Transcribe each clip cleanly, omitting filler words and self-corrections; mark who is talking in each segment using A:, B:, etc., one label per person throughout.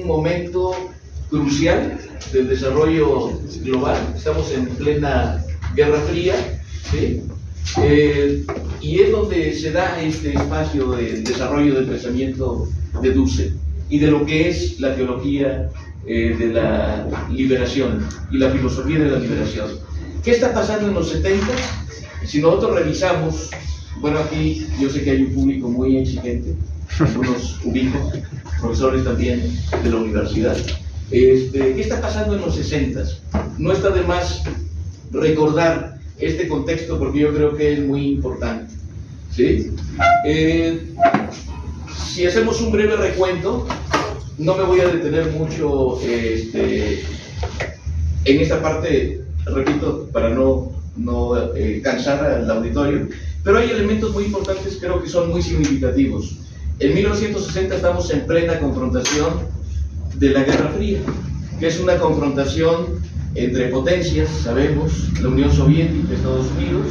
A: un momento crucial del desarrollo global. Estamos en plena Guerra Fría, ¿sí? Y es donde se da este espacio de desarrollo del pensamiento de Dussel y de lo que es la teología de la liberación y la filosofía de la liberación. ¿Qué está pasando en los 70? Si nosotros revisamos, bueno, aquí yo sé que hay un público muy exigente, algunos ubico, profesores también de la universidad. ¿Qué está pasando en los 60? No está de más recordar este contexto porque yo creo que es muy importante, ¿sí? Si hacemos un breve recuento, no me voy a detener mucho en esta parte, repito, para no cansar al auditorio, pero hay elementos muy importantes, creo que son muy significativos. En 1960 estamos en plena confrontación de la Guerra Fría, que es una confrontación entre potencias, sabemos, la Unión Soviética, Estados Unidos,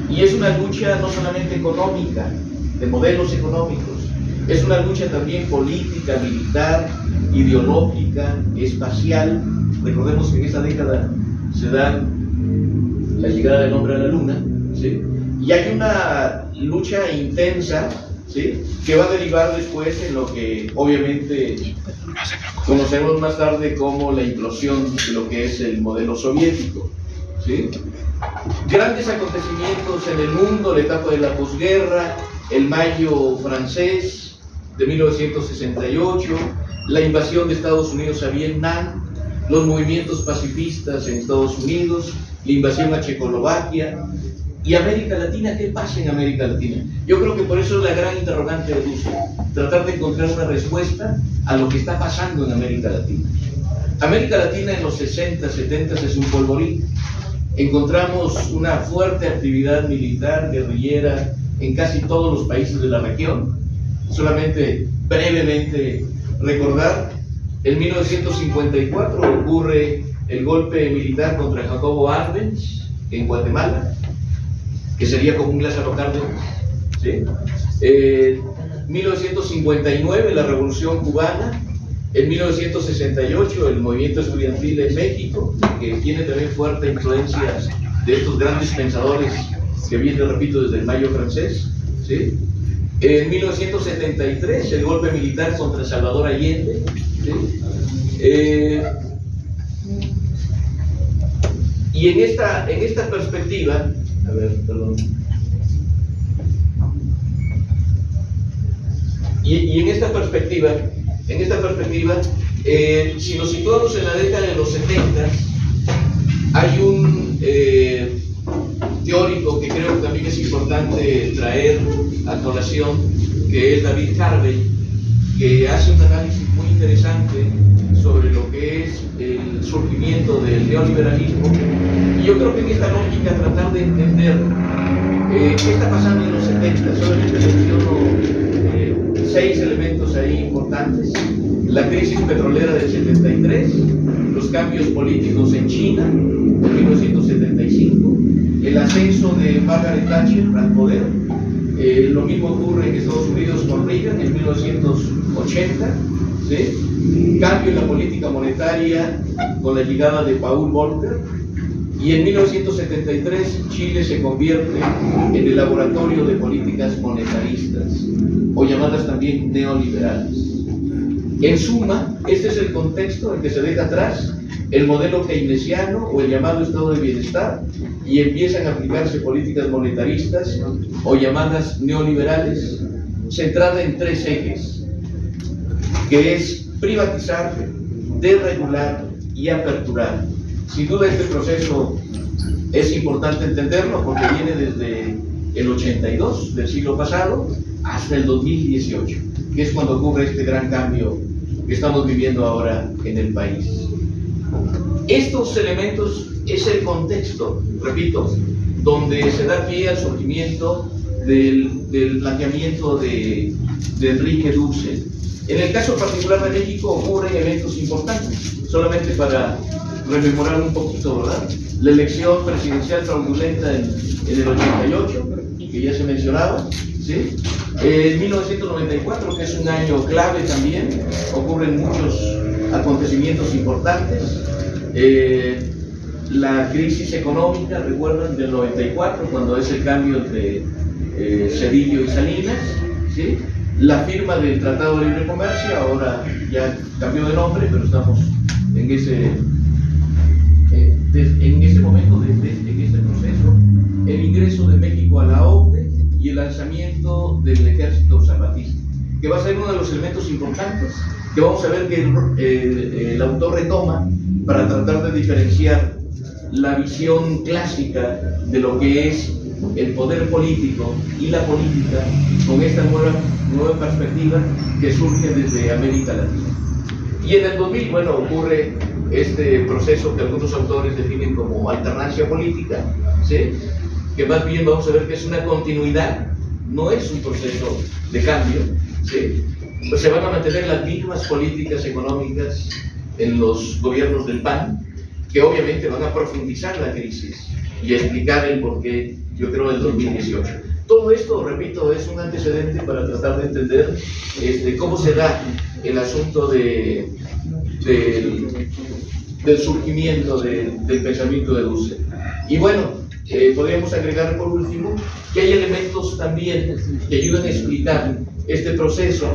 A: y es una lucha no solamente económica, de modelos económicos, es una lucha también política, militar, ideológica, espacial. Recordemos que en esta década se da la llegada del hombre a la luna, ¿sí? Y hay una lucha intensa, ¿sí?, que va a derivar después en lo que obviamente conocemos más tarde como la implosión de lo que es el modelo soviético, ¿sí? Grandes acontecimientos en el mundo, la etapa de la posguerra, el Mayo francés de 1968, la invasión de Estados Unidos a Vietnam, los movimientos pacifistas en Estados Unidos, la invasión a Checoslovaquia. ¿Y América Latina? ¿Qué pasa en América Latina? Yo creo que por eso es la gran interrogante de Dussel, tratar de encontrar una respuesta a lo que está pasando en América Latina. América Latina en los 60, 70 es un polvorín. Encontramos una fuerte actividad militar, guerrillera, en casi todos los países de la región. Solamente brevemente recordar, en 1954 ocurre el golpe militar contra Jacobo Arbenz en Guatemala, que sería como un Lázaro Cárdenas, ¿sí? 1959 la Revolución Cubana, en 1968 el movimiento estudiantil en México, que tiene también fuerte influencia de estos grandes pensadores que vienen, repito, desde el Mayo francés, ¿sí? En 1973 el golpe militar contra Salvador Allende, ¿sí? Y en esta perspectiva, a ver, perdón. Y en esta perspectiva, si nos situamos en la década de los 70, hay un teórico que creo que también es importante traer a colación, que es David Harvey, que hace un análisis muy interesante sobre lo que es el surgimiento del neoliberalismo. Y yo creo que en esta lógica tratar de entender qué está pasando en los 70, solamente menciono 6 elementos ahí importantes: la crisis petrolera del 73, los cambios políticos en China en 1975, el ascenso de Margaret Thatcher al poder, lo mismo ocurre en Estados Unidos con Reagan en 1980, ¿sí? Cambio en la política monetaria con la llegada de Paul Volcker, y en 1973 Chile se convierte en el laboratorio de políticas monetaristas, o llamadas también neoliberales. En suma, este es el contexto en que se deja atrás el modelo keynesiano o el llamado estado de bienestar, y empiezan a aplicarse políticas monetaristas o llamadas neoliberales, centrada en 3 ejes, que es privatizar, desregular y aperturar. Sin duda este proceso es importante entenderlo porque viene desde el 82 del siglo pasado hasta el 2018, que es cuando ocurre este gran cambio que estamos viviendo ahora en el país. Estos elementos es el contexto, repito, donde se da pie al surgimiento del planteamiento de Enrique Dussel. En el caso particular de México ocurren eventos importantes, solamente para rememorar un poquito, ¿verdad? La elección presidencial fraudulenta en el 88, que ya se mencionaba, ¿sí? En 1994, que es un año clave también, ocurren muchos acontecimientos importantes. La crisis económica, recuerdan, del 94, cuando es el cambio entre Zedillo y Salinas, ¿sí? La firma del Tratado de Libre Comercio, ahora ya cambió de nombre, pero estamos en ese momento, en este proceso, el ingreso de México a la OCDE y el lanzamiento del Ejército Zapatista, que va a ser uno de los elementos importantes que vamos a ver que el autor retoma para tratar de diferenciar la visión clásica de lo que es el poder político y la política con esta nueva perspectiva que surge desde América Latina. Y en el 2000, bueno, ocurre este proceso que algunos autores definen como alternancia política, ¿sí? Que más bien vamos a ver que es una continuidad, no es un proceso de cambio, ¿sí? Pues se van a mantener las mismas políticas económicas en los gobiernos del PAN, que obviamente van a profundizar la crisis y explicar el porqué, yo creo, del 2018. Todo esto, repito, es un antecedente para tratar de entender cómo se da el asunto del surgimiento del pensamiento de Dussel. Y bueno, podríamos agregar por último que hay elementos también que ayudan a explicar este proceso,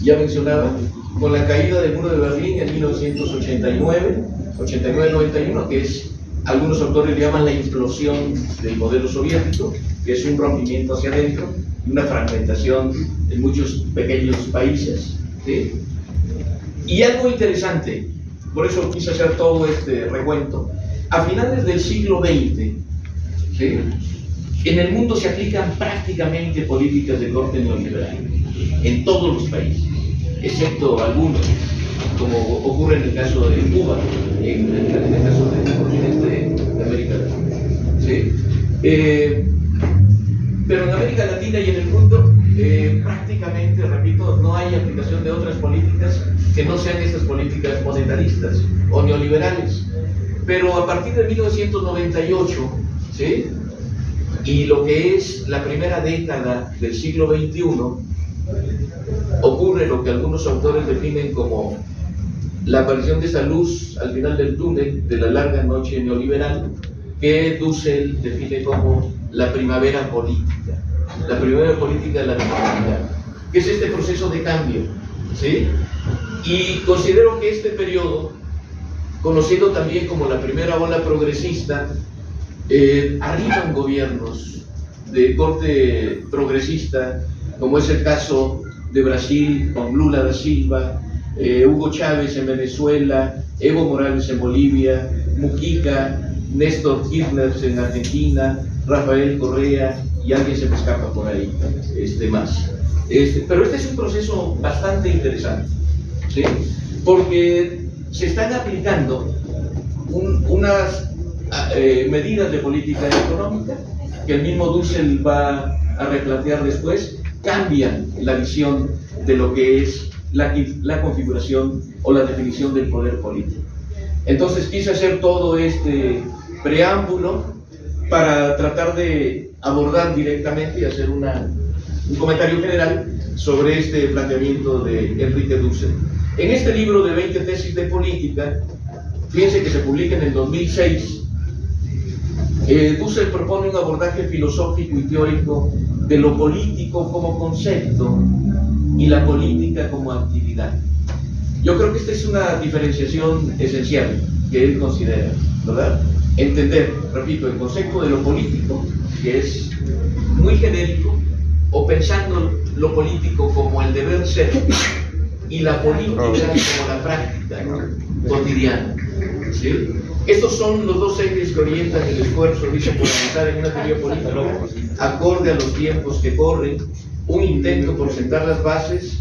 A: ya mencionaba, con la caída del muro de Berlín en 1989-91, que es, algunos autores le llaman la implosión del modelo soviético, que es un rompimiento hacia adentro, una fragmentación en muchos pequeños países, ¿sí? Y algo interesante, por eso quise hacer todo este recuento, a finales del siglo XX, ¿sí?, en el mundo se aplican prácticamente políticas de corte neoliberal, en todos los países, excepto algunos, como ocurre en el caso de Cuba, en el caso del continente de América Latina, ¿sí? Pero en América Latina y en el mundo, prácticamente, repito, no hay aplicación de otras políticas que no sean estas políticas monetaristas o neoliberales. Pero a partir de 1998, ¿sí?, y lo que es la primera década del siglo XXI, ocurre lo que algunos autores definen como la aparición de esa luz al final del túnel de la larga noche neoliberal, que Dussel define como la primavera política de la democracia, que es este proceso de cambio, ¿sí? Y considero que este periodo, conocido también como la primera ola progresista, arriban gobiernos de corte progresista, como es el caso de Brasil con Lula da Silva, Hugo Chávez en Venezuela, Evo Morales en Bolivia, Mujica, Néstor Kirchner en Argentina, Rafael Correa, y alguien se me escapa por ahí, más. Pero este es un proceso bastante interesante, ¿sí?, porque se están aplicando unas medidas de política económica que el mismo Dussel va a replantear después, cambian la visión de lo que es la configuración o la definición del poder político. Entonces quise hacer todo este preámbulo para tratar de abordar directamente y hacer un comentario general sobre este planteamiento de Enrique Dussel. En este libro de 20 tesis de política, fíjense que se publica en el 2006, Dussel propone un abordaje filosófico y teórico de lo político como concepto y la política como actividad. Yo creo que esta es una diferenciación esencial que él considera, ¿verdad? Entender, repito, el concepto de lo político, que es muy genérico, o pensando lo político como el deber ser y la política como la práctica cotidiana, ¿sí? Estos son los dos ejes que orientan el esfuerzo, dice, por avanzar en una teoría política acorde a los tiempos que corren, un intento por sentar las bases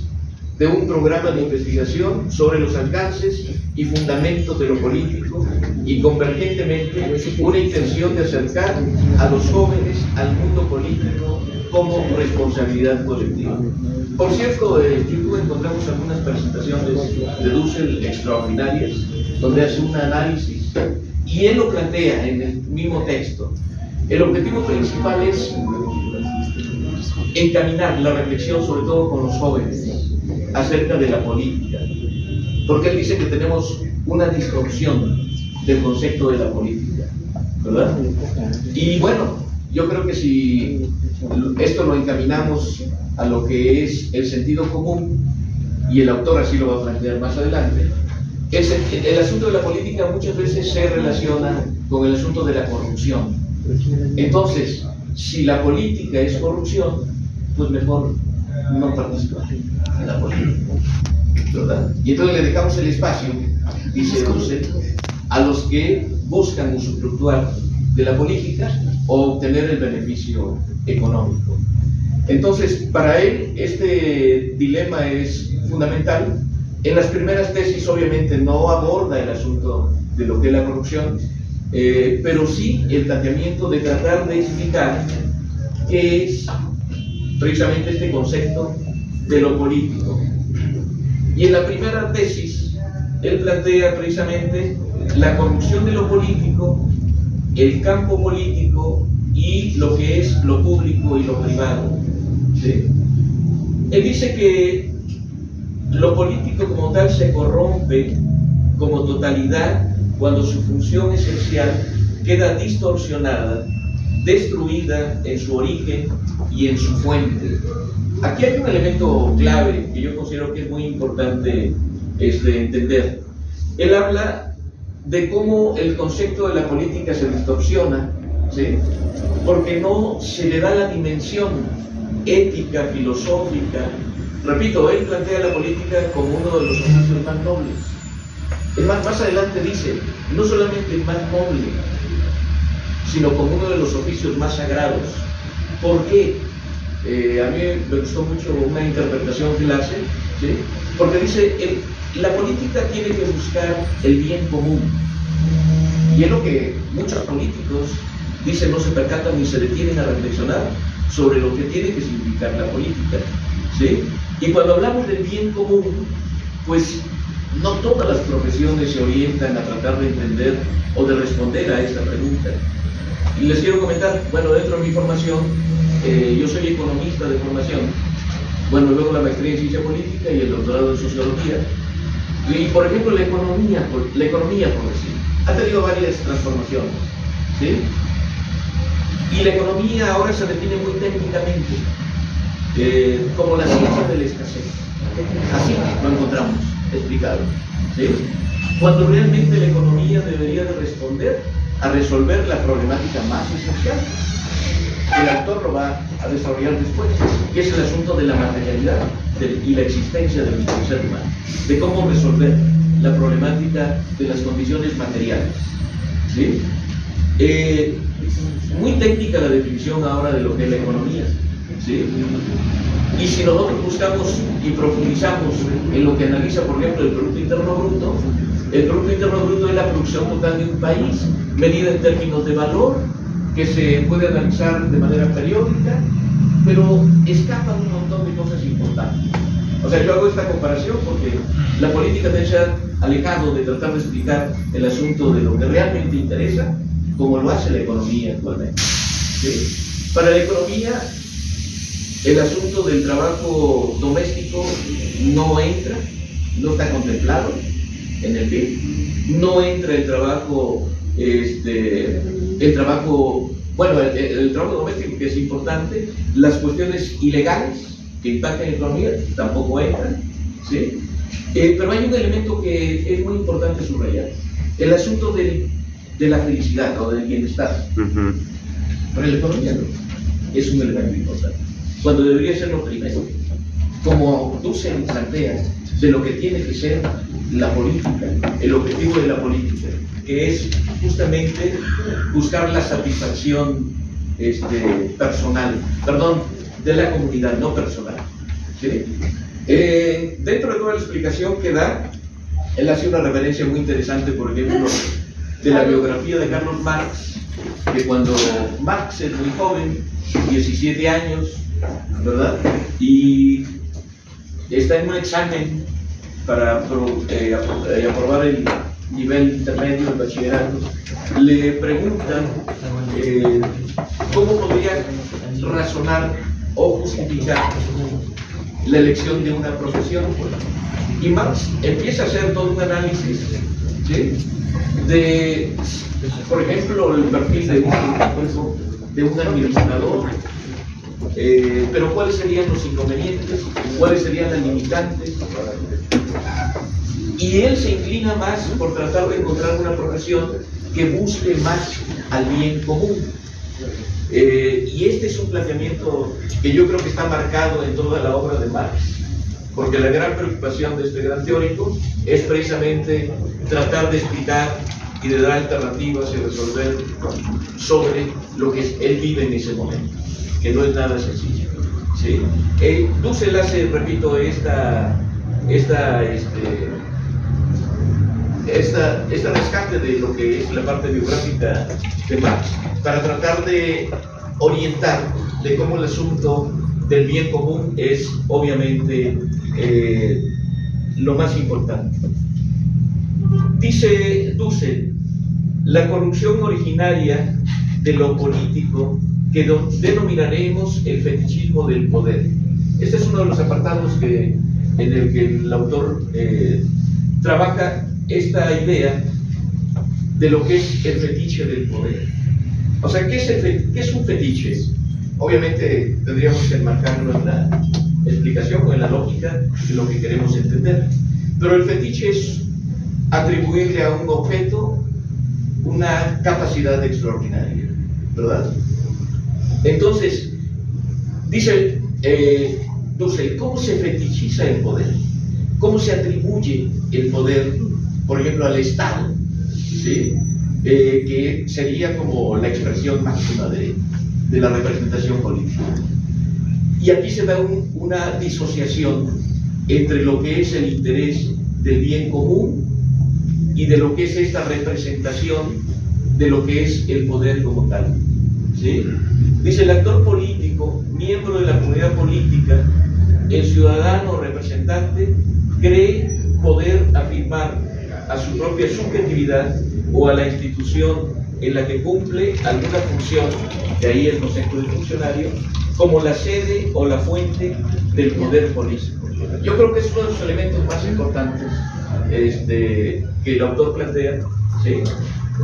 A: de un programa de investigación sobre los alcances y fundamentos de lo político y convergentemente una intención de acercar a los jóvenes al mundo político como responsabilidad colectiva. Por cierto, en YouTube encontramos algunas presentaciones de Dussel extraordinarias, donde hace un análisis y él lo plantea en el mismo texto. El objetivo principal es encaminar la reflexión, sobre todo con los jóvenes, acerca de la política. porque él dice que tenemos una distorsión del concepto de la política, ¿verdad? Y bueno, yo creo que si esto lo encaminamos a lo que es el sentido común, y el autor así lo va a plantear más adelante, el asunto de la política muchas veces se relaciona con el asunto de la corrupción. Entonces, si la política es corrupción, pues mejor no participar en la política, ¿verdad? Y entonces le dejamos el espacio, dice Dussel, a los que buscan usufructuar de la política o obtener el beneficio económico. Entonces, para él, este dilema es fundamental. En las primeras tesis, obviamente, no aborda el asunto de lo que es la corrupción, pero sí el planteamiento de tratar de explicar qué es precisamente este concepto de lo político. Y en la primera tesis, él plantea precisamente la corrupción de lo político, el campo político y lo que es lo público y lo privado, ¿sí? Él dice que lo político como tal se corrompe como totalidad cuando su función esencial queda distorsionada, destruida en su origen y en su fuente. Aquí hay un elemento clave que yo considero que es muy importante entender. Él habla de cómo el concepto de la política se distorsiona, ¿sí? Porque no se le da la dimensión ética, filosófica. Repito, él plantea la política como uno de los oficios más nobles. Es más adelante dice, no solamente el más noble, sino como uno de los oficios más sagrados. ¿Por qué? A mí me gustó mucho una interpretación que él hace, ¿sí? Porque dice, la política tiene que buscar el bien común. Y es lo que muchos políticos dicen, no se percatan ni se detienen a reflexionar sobre lo que tiene que significar la política, ¿sí? Y cuando hablamos del bien común, pues no todas las profesiones se orientan a tratar de entender o de responder a esta pregunta. Y les quiero comentar, bueno, dentro de mi formación, yo soy economista de formación, bueno, luego la maestría en ciencia política y el doctorado en sociología. Y por ejemplo, la economía, por decir, ha tenido varias transformaciones, ¿sí? Y la economía ahora se define muy técnicamente como la ciencia de la escasez. Así lo encontramos explicado, ¿sí? Cuando realmente la economía debería de responder a resolver la problemática más esencial. El autor lo va a desarrollar después, que es el asunto de la materialidad y la existencia del ser humano, de cómo resolver la problemática de las condiciones materiales, ¿sí? Muy técnica la definición ahora de lo que es la economía, ¿sí? Y si nosotros buscamos y profundizamos en lo que analiza, por ejemplo, el Producto Interno Bruto, el Producto Interno Bruto es la producción total de un país, medida en términos de valor, que se puede analizar de manera periódica, pero escapan un montón de cosas importantes. O sea, yo hago esta comparación porque la política se ha alejado de tratar de explicar el asunto de lo que realmente interesa, como lo hace la economía actualmente, ¿sí? Para la economía, el asunto del trabajo doméstico no entra, no está contemplado en el PIB, no entra el trabajo trabajo doméstico, que es importante, las cuestiones ilegales que impactan en la economía tampoco entran, ¿sí? Pero hay un elemento que es muy importante subrayar, el asunto de la felicidad o del bienestar. Para la economía no, es un elemento importante, cuando debería ser lo primero, como Dussel plantea, de lo que tiene que ser la política, el objetivo de la política, que es justamente buscar la satisfacción de la comunidad, no personal, ¿sí? Dentro de toda la explicación que da, él hace una referencia muy interesante, por ejemplo, de la biografía de Carlos Marx, que cuando Marx es muy joven, 17 años, ¿verdad? Y está en un examen para aprobar el nivel intermedio del bachillerato, le preguntan cómo podría razonar o justificar la elección de una profesión. Y Marx empieza a hacer todo un análisis, ¿sí?, de, por ejemplo, el perfil de un administrador, pero cuáles serían los inconvenientes, cuáles serían las limitantes. Y él se inclina más por tratar de encontrar una profesión que busque más al bien común. Y este es un planteamiento que yo creo que está marcado en toda la obra de Marx, porque la gran preocupación de este gran teórico es precisamente tratar de explicar y de dar alternativas y resolver sobre lo que él vive en ese momento, que no es nada sencillo, ¿sí? Dussel hace, repito, este rescate de lo que es la parte biográfica de Marx para tratar de orientar de cómo el asunto del bien común es obviamente lo más importante. Dice Dussel, la corrupción originaria de lo político que denominaremos el fetichismo del poder. Este es uno de los apartados en el que el autor trabaja esta idea de lo que es el fetiche del poder. O sea, ¿qué es un fetiche? Obviamente tendríamos que enmarcarlo en la explicación o en la lógica de lo que queremos entender. Pero el fetiche es atribuirle a un objeto una capacidad extraordinaria, ¿verdad? Entonces, dice Dussel, ¿cómo se fetichiza el poder? ¿Cómo se atribuye el poder, por ejemplo, al Estado? ¿Sí? Que sería como la expresión máxima de la representación política. Y aquí se da una disociación entre lo que es el interés del bien común y de lo que es esta representación de lo que es el poder como tal, ¿sí? Dice, el actor político, miembro de la comunidad política, el ciudadano o representante, cree poder afirmar a su propia subjetividad o a la institución en la que cumple alguna función, de ahí el concepto de funcionario, como la sede o la fuente del poder político. Yo creo que es uno de los elementos más importantes que el autor plantea, ¿sí?,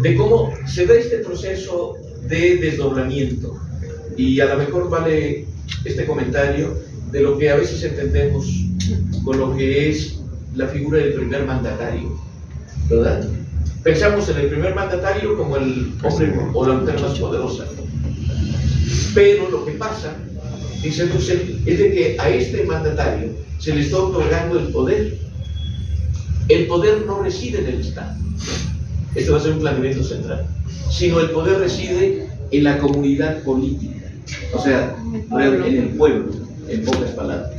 A: de cómo se da este proceso de desdoblamiento. Y a lo mejor vale este comentario de lo que a veces entendemos con lo que es la figura del primer mandatario, ¿verdad? Pensamos en el primer mandatario como el hombre o la mujer más poderosa. Pero lo que pasa, dice Dussel, es de que a este mandatario se le está otorgando el poder. El poder no reside en el Estado. Este va a ser un planteamiento central. Sino el poder reside en la comunidad política. O sea, en el pueblo, en pocas palabras,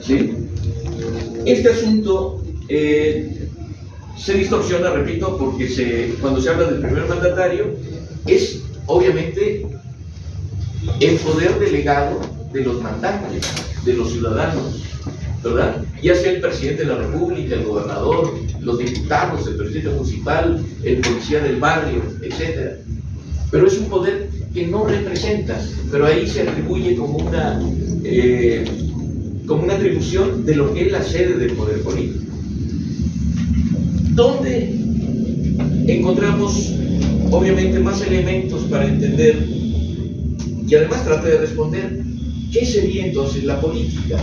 A: ¿sí? Este asunto se distorsiona, repito, porque cuando se habla del primer mandatario, es obviamente el poder delegado de los mandantes, de los ciudadanos, ¿verdad? Ya sea el presidente de la República, el gobernador, los diputados, el presidente municipal, el policía del barrio, etc. Pero es un poder que no representa, pero ahí se atribuye como una atribución de lo que es la sede del poder político. ¿Dónde encontramos, obviamente, más elementos para entender y además trata de responder qué sería entonces la política?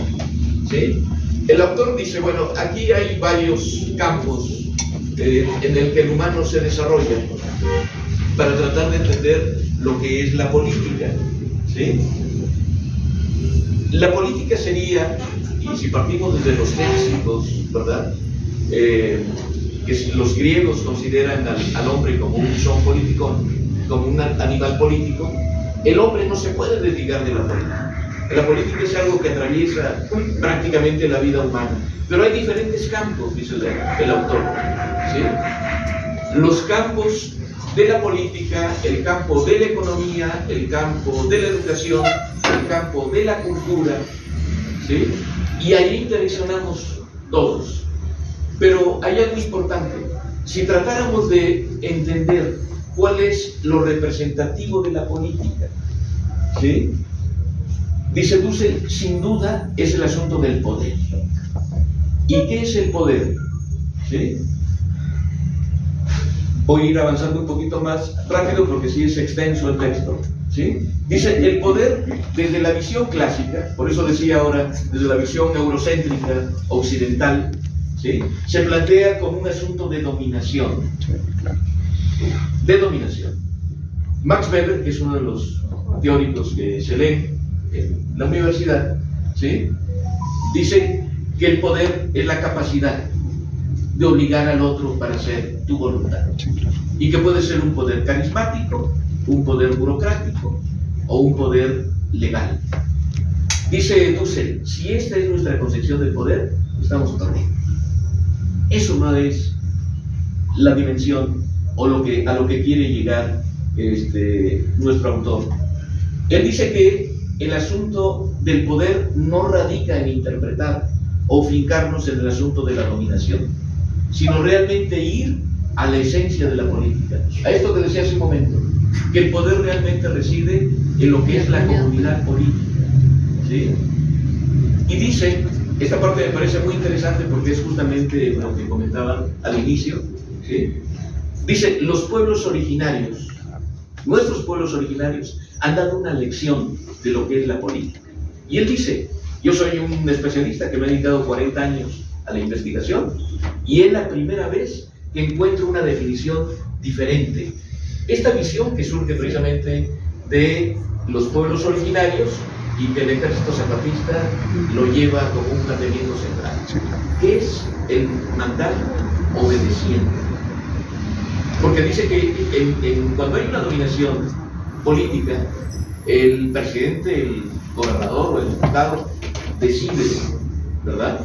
A: ¿Sí? El autor dice, bueno, aquí hay varios campos en el que el humano se desarrolla para tratar de entender lo que es la política, ¿sí? La política sería, y si partimos desde los clásicos, ¿verdad? Que los griegos consideran al hombre como un son político, como un animal político, el hombre no se puede desligar de la política. La política es algo que atraviesa prácticamente la vida humana. Pero hay diferentes campos, dice el autor, ¿sí? Los campos de la política, el campo de la economía, el campo de la educación, el campo de la cultura, ¿sí? Y ahí interaccionamos todos. Pero hay algo importante. Si tratáramos de entender cuál es lo representativo de la política, ¿sí?, Dice Dussel, sin duda es el asunto del poder. ¿Y qué es el poder? ¿Sí? Voy a ir avanzando un poquito más rápido porque sí es extenso el texto. ¿Sí? Dice, el poder desde la visión clásica, por eso decía ahora, desde la visión eurocéntrica, occidental, ¿sí? Se plantea como un asunto de dominación. De dominación. Max Weber, que es uno de los teóricos que se leen en la universidad, ¿sí? Dice que el poder es la capacidad de obligar al otro para hacer tu voluntad. Y que puede ser un poder carismático, un poder burocrático o un poder legal. Dice Dussel, si esta es nuestra concepción del poder, estamos perdidos. Eso no es la dimensión o a lo que quiere llegar nuestro autor. Él dice que el asunto del poder no radica en interpretar o fincarnos en el asunto de la dominación, sino realmente ir a la esencia de la política. A esto que decía hace un momento, que el poder realmente reside en lo que es la comunidad política, ¿sí? Y dice, esta parte me parece muy interesante porque es justamente lo que comentaban al inicio, ¿sí? Dice, los pueblos originarios, nuestros pueblos originarios, han dado una lección de lo que es la política. Y él dice, yo soy un especialista que me ha dedicado 40 años a la investigación y es la primera vez que encuentro una definición diferente. Esta visión que surge precisamente de los pueblos originarios y que el ejército zapatista lo lleva como un planteamiento central. ¿Qué es el mandar obedeciente? Porque dice que cuando hay una dominación política, el presidente, el gobernador o el diputado decide, ¿verdad?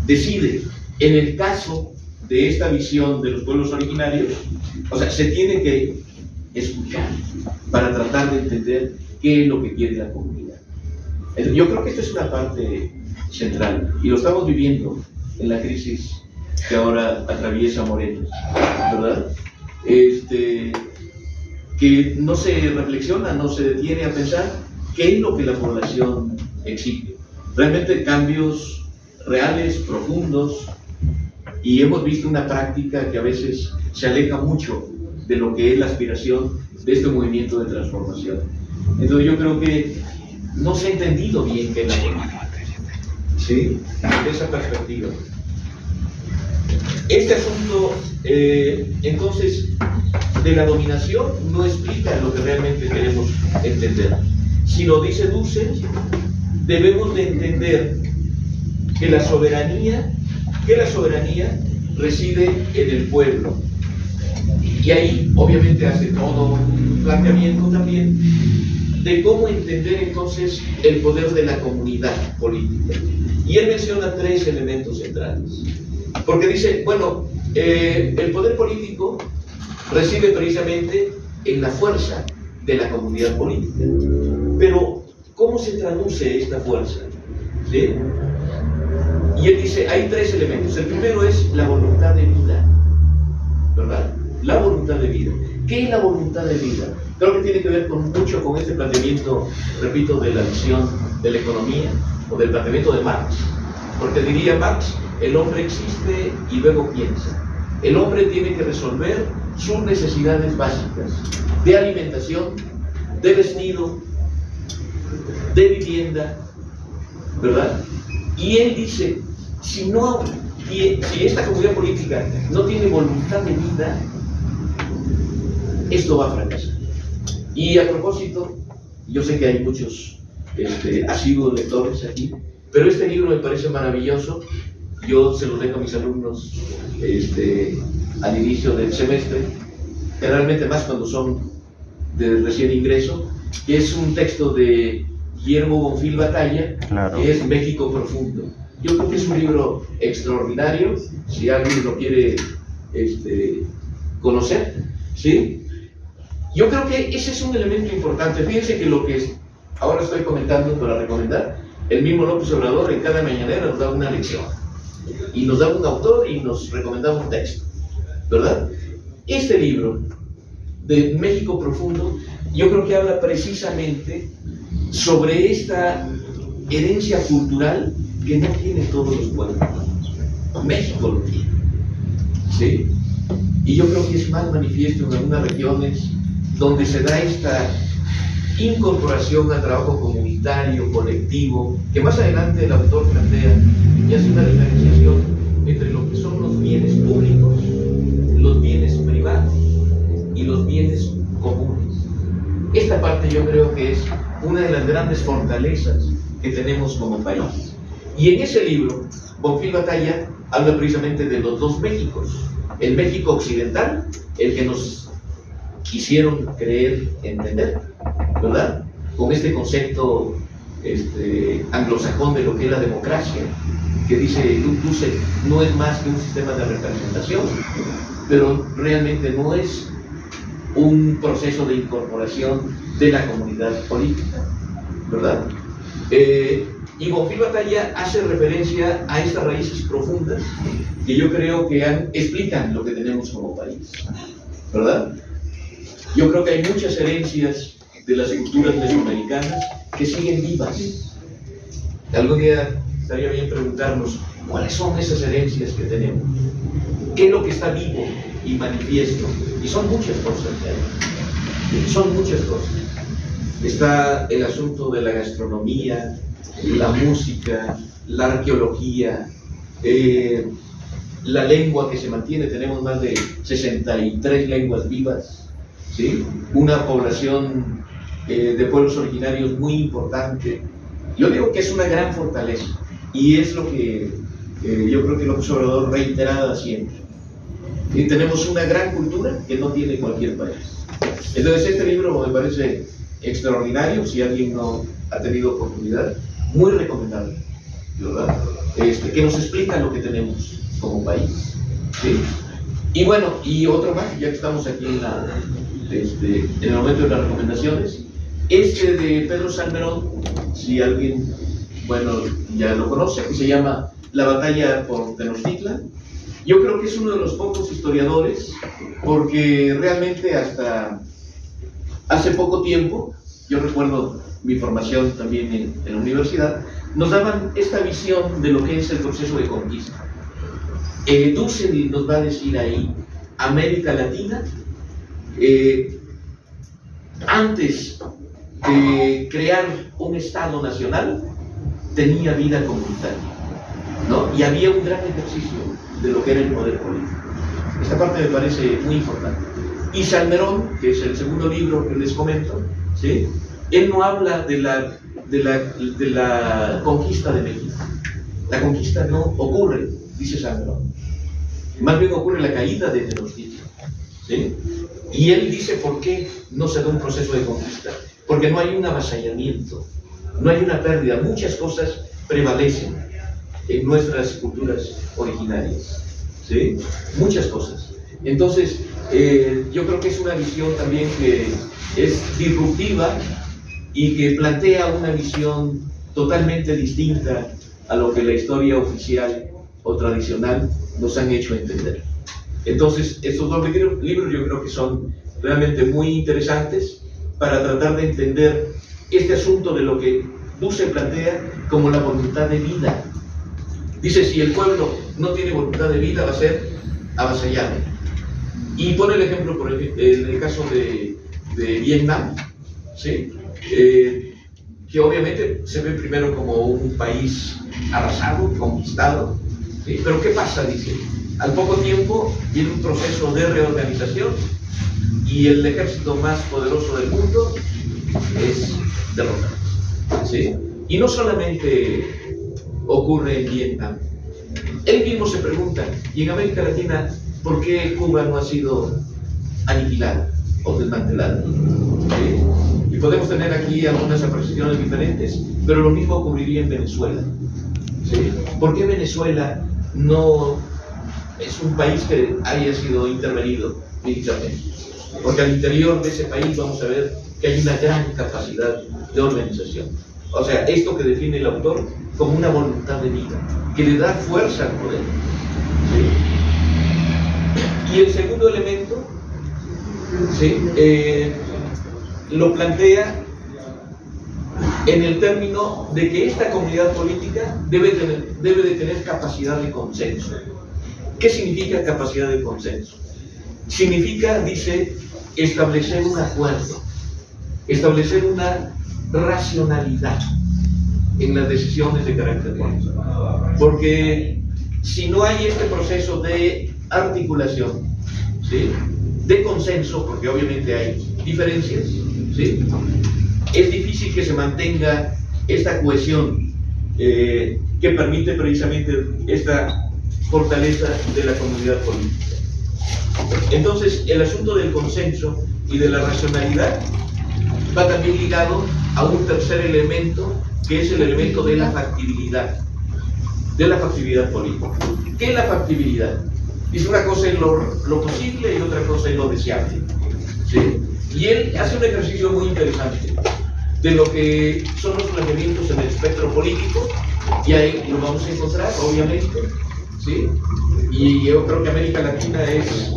A: Decide. En el caso de esta visión de los pueblos originarios, o sea, se tiene que escuchar para tratar de entender qué es lo que quiere la comunidad. Yo creo que esta es una parte central y lo estamos viviendo en la crisis que ahora atraviesa Morelos, ¿verdad? Que no se reflexiona, no se detiene a pensar qué es lo que la población exige. Realmente cambios reales, profundos, y hemos visto una práctica que a veces se aleja mucho de lo que es la aspiración de este movimiento de transformación. Entonces yo creo que no se ha entendido bien qué es la política, ¿sí? De esa perspectiva. Este asunto, entonces, de la dominación no explica lo que realmente queremos entender. Si lo dice Dussel, debemos de entender que la soberanía reside en el pueblo. Y ahí, obviamente, hace todo un planteamiento también de cómo entender entonces el poder de la comunidad política. Y él menciona 3 elementos centrales. Porque dice, bueno, el poder político reside precisamente en la fuerza de la comunidad política. Pero, ¿cómo se traduce esta fuerza? ¿Sí? Y él dice, hay 3 elementos. El primero es la voluntad de vida, ¿verdad? La voluntad de vida. ¿Qué es la voluntad de vida? Creo que tiene que ver mucho con este planteamiento, repito, de la visión de la economía o del planteamiento de Marx. Porque diría Marx, el hombre existe y luego piensa. El hombre tiene que resolver sus necesidades básicas de alimentación, de vestido, de vivienda, ¿verdad? Y él dice, si esta comunidad política no tiene voluntad de vida, esto va a fracasar. Y a propósito, yo sé que hay muchos asiduos lectores aquí, pero este libro me parece maravilloso. Yo se los dejo a mis alumnos al inicio del semestre, generalmente más cuando son de recién ingreso, que es un texto de Guillermo Bonfil Batalla, claro, que es México Profundo. Yo creo que es un libro extraordinario, si alguien lo quiere conocer, ¿sí? Yo creo que ese es un elemento importante. Fíjense que lo que ahora estoy comentando para recomendar, el mismo López Obrador en cada mañanera nos da una lección, y nos da un autor y nos recomienda un texto, ¿verdad? Este libro de México Profundo, yo creo que habla precisamente sobre esta herencia cultural que no tiene todos los pueblos. México lo tiene, ¿sí? Y yo creo que es más manifiesto en algunas regiones donde se da esta incorporación al trabajo comunitario, colectivo, que más adelante el autor plantea y hace una diferenciación entre lo que son los bienes públicos, los bienes privados y los bienes comunes. Esta parte yo creo que es una de las grandes fortalezas que tenemos como país. Y en ese libro, Bonfil Batalla habla precisamente de los dos Méxicos. El México occidental, el que nos quisieron creer entender, ¿verdad? Con este concepto anglosajón de lo que es la democracia, que dice, no es más que un sistema de representación, pero realmente no es un proceso de incorporación de la comunidad política, ¿verdad? Y Bonfil Batalla hace referencia a estas raíces profundas que yo creo que explican lo que tenemos como país, ¿verdad? Yo creo que hay muchas herencias de las culturas mesoamericanas que siguen vivas. Algún día estaría bien preguntarnos cuáles son esas herencias que tenemos, qué es lo que está vivo y manifiesto, y son muchas cosas, son muchas cosas. Está el asunto de la gastronomía, la música, la arqueología, la lengua que se mantiene, tenemos más de 63 lenguas vivas, ¿sí? Una población de pueblos originarios muy importante. Yo digo que es una gran fortaleza y es lo que yo creo que López Obrador reiteraba siempre. Y tenemos una gran cultura que no tiene cualquier país. Entonces este libro me parece extraordinario, si alguien no ha tenido oportunidad, muy recomendable, ¿verdad? Que nos explica lo que tenemos como país, ¿sí? Y bueno, y otro más, ya que estamos aquí en el momento de las recomendaciones, de Pedro Salmerón, si alguien, bueno, ya lo conoce, aquí se llama La batalla por Tenochtitlan. Yo creo que es uno de los pocos historiadores, porque realmente hasta hace poco tiempo, yo recuerdo mi formación también en la universidad, nos daban esta visión de lo que es el proceso de conquista. Dussel nos va a decir ahí, América Latina, antes de crear un Estado nacional, tenía vida comunitaria, ¿no? Y había un gran ejercicio de lo que era el poder político. Esta parte me parece muy importante. Y Salmerón, que es el segundo libro que les comento, ¿sí? Él no habla de la conquista de México. La conquista no ocurre, dice Salmerón. Más bien ocurre la caída de Tenochtitlan, ¿sí? Y él dice por qué no se da un proceso de conquista. Porque no hay un avasallamiento, no hay una pérdida. Muchas cosas prevalecen en nuestras culturas originarias, ¿sí? Muchas cosas. Entonces, yo creo que es una visión también que es disruptiva y que plantea una visión totalmente distinta a lo que la historia oficial o tradicional nos han hecho entender. Entonces, estos dos libros yo creo que son realmente muy interesantes para tratar de entender este asunto de lo que Dussel plantea como la voluntad de vida. Dice, si el pueblo no tiene voluntad de vida, va a ser avasallado. Y pone el ejemplo en el caso de Vietnam, ¿sí? Que obviamente se ve primero como un país arrasado, conquistado, ¿sí? Pero ¿qué pasa? Dice, al poco tiempo viene un proceso de reorganización y el ejército más poderoso del mundo es derrotado, ¿sí? Y no solamente ocurre en Vietnam. Él mismo se pregunta, y en América Latina, ¿por qué Cuba no ha sido aniquilada o desmantelada? ¿Sí? Y podemos tener aquí algunas apreciaciones diferentes, pero lo mismo ocurriría en Venezuela, ¿sí? ¿Por qué Venezuela no es un país que haya sido intervenido militarmente? Porque al interior de ese país vamos a ver que hay una gran capacidad de organización. O sea, esto que define el autor como una voluntad de vida, que le da fuerza al poder, ¿sí? Y el segundo elemento, ¿sí? Lo plantea en el término de que esta comunidad política debe de tener capacidad de consenso. ¿Qué significa capacidad de consenso? Significa, dice, establecer un acuerdo, establecer una racionalidad en las decisiones de carácter político. Porque si no hay este proceso de articulación, ¿sí?, de consenso, porque obviamente hay diferencias, ¿sí?, es difícil que se mantenga esta cohesión que permite precisamente esta fortaleza de la comunidad política. Entonces, el asunto del consenso y de la racionalidad va también ligado a un tercer elemento, que es el elemento de la factibilidad política. ¿Qué es la factibilidad? Dice, una cosa es lo posible y otra cosa es lo deseable, ¿sí? Y él hace un ejercicio muy interesante de lo que son los planteamientos en el espectro político, y ahí lo vamos a encontrar, obviamente, ¿sí? Y yo creo que América Latina es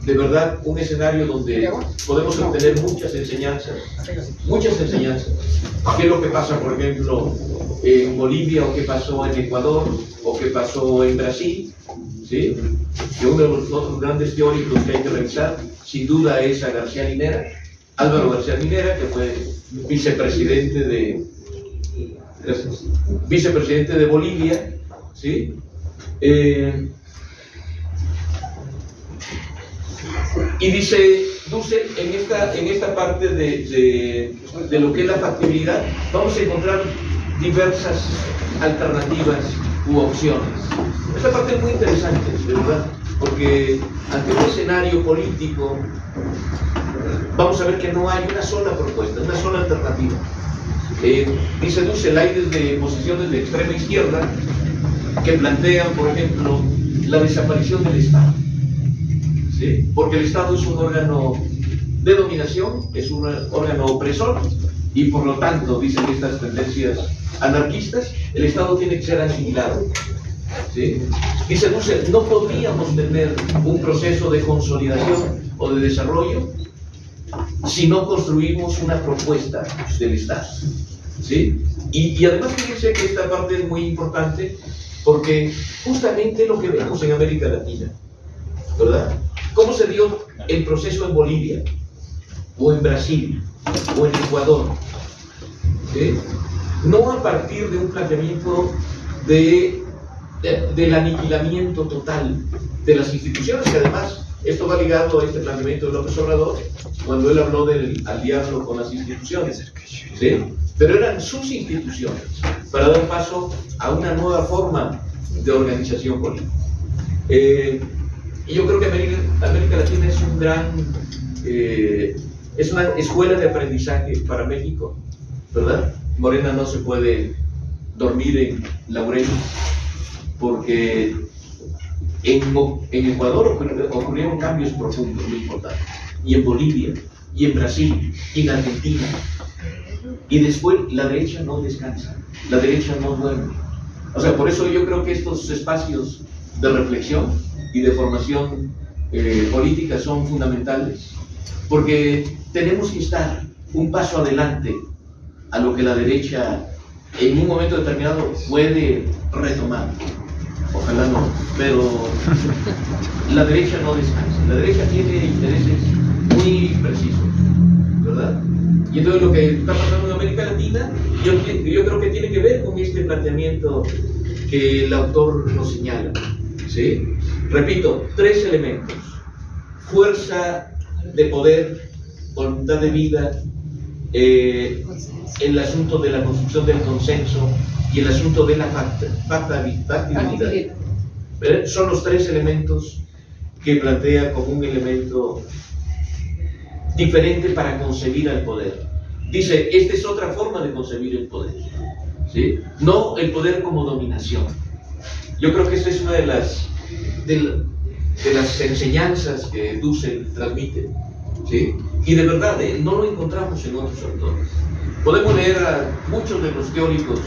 A: de verdad un escenario donde podemos obtener muchas enseñanzas. ¿Qué es lo que pasa, por ejemplo, en Bolivia, o qué pasó en Ecuador, o qué pasó en Brasil? ¿Sí? Que uno de los otros grandes teóricos que hay que revisar, sin duda, es a García Linera, Álvaro García Linera, que fue vicepresidente de Bolivia, ¿sí? Y dice Dussel, en esta parte de lo que es la factibilidad, vamos a encontrar diversas alternativas u opciones. Esta parte es muy interesante, de verdad, porque ante un escenario político vamos a ver que no hay una sola propuesta, una sola alternativa. Dice Dussel, hay desde posiciones de extrema izquierda que plantean, por ejemplo, la desaparición del Estado, ¿sí? Porque el Estado es un órgano de dominación, es un órgano opresor, y por lo tanto, dicen estas tendencias anarquistas, el Estado tiene que ser asimilado, ¿sí? Dice Dussel, no podríamos tener un proceso de consolidación o de desarrollo si no construimos una propuesta del Estado, ¿sí? Y además fíjense que esta parte es muy importante, porque justamente lo que vemos en América Latina, ¿verdad? ¿Cómo se dio el proceso en Bolivia, o en Brasil, o en Ecuador? ¿Sí? No a partir de un planteamiento del aniquilamiento total de las instituciones, que además esto va ligado a este planteamiento de López Obrador, cuando él habló del al diablo con las instituciones, ¿sí? Pero eran sus instituciones, para dar paso a una nueva forma de organización política. Y yo creo que América Latina es un gran, es una escuela de aprendizaje para México, ¿verdad? Morena no se puede dormir en laureles, porque en Ecuador ocurrieron cambios profundos muy importantes, y en Bolivia, y en Brasil, y en Argentina. Y después la derecha no descansa, la derecha no duerme. O sea, por eso yo creo que estos espacios de reflexión y de formación política son fundamentales, porque tenemos que estar un paso adelante a lo que la derecha en un momento determinado puede retomar. Ojalá no, pero la derecha no descansa, la derecha tiene intereses muy precisos, ¿verdad? Y entonces lo que está pasando en América Latina, yo creo que tiene que ver con este planteamiento que el autor nos señala, ¿sí? Repito, 3 elementos: fuerza de poder, voluntad de vida, el asunto de la construcción del consenso y el asunto de la factibilidad. Son los 3 elementos que plantea como un elemento diferente para concebir al poder. Dice, esta es otra forma de concebir el poder, ¿sí? No el poder como dominación. Yo creo que esta es una de las enseñanzas que Dussel transmite, ¿sí? Y de verdad, no lo encontramos en otros autores. Podemos leer a muchos de los teóricos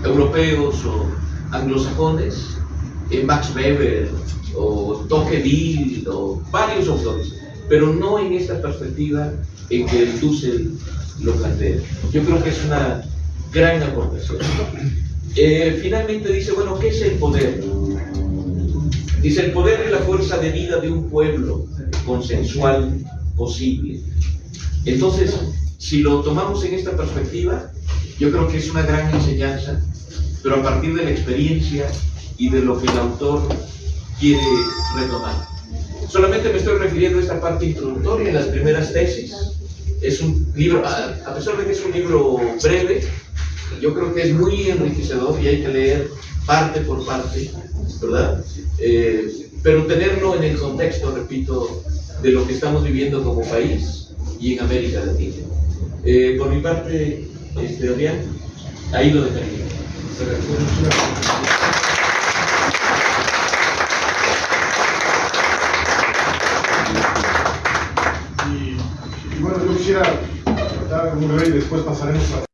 A: europeos o anglosajones, Max Weber o Tocqueville o varios autores, pero no en esta perspectiva en que el Dussel lo plantea. Yo creo que es una gran aportación. Finalmente dice, bueno, ¿qué es el poder? Dice, el poder es la fuerza de vida de un pueblo consensual posible. Entonces, si lo tomamos en esta perspectiva, yo creo que es una gran enseñanza, pero a partir de la experiencia y de lo que el autor quiere retomar. Solamente me estoy refiriendo a esta parte introductoria, en las primeras tesis. Es un libro, a pesar de que es un libro breve, yo creo que es muy enriquecedor y hay que leer parte por parte, ¿verdad? Pero tenerlo en el contexto, repito, de lo que estamos viviendo como país y en América Latina. Por mi parte, Adrián, ahí lo dejaría.
B: Y bueno, yo quisiera dar un breve y después pasaremos a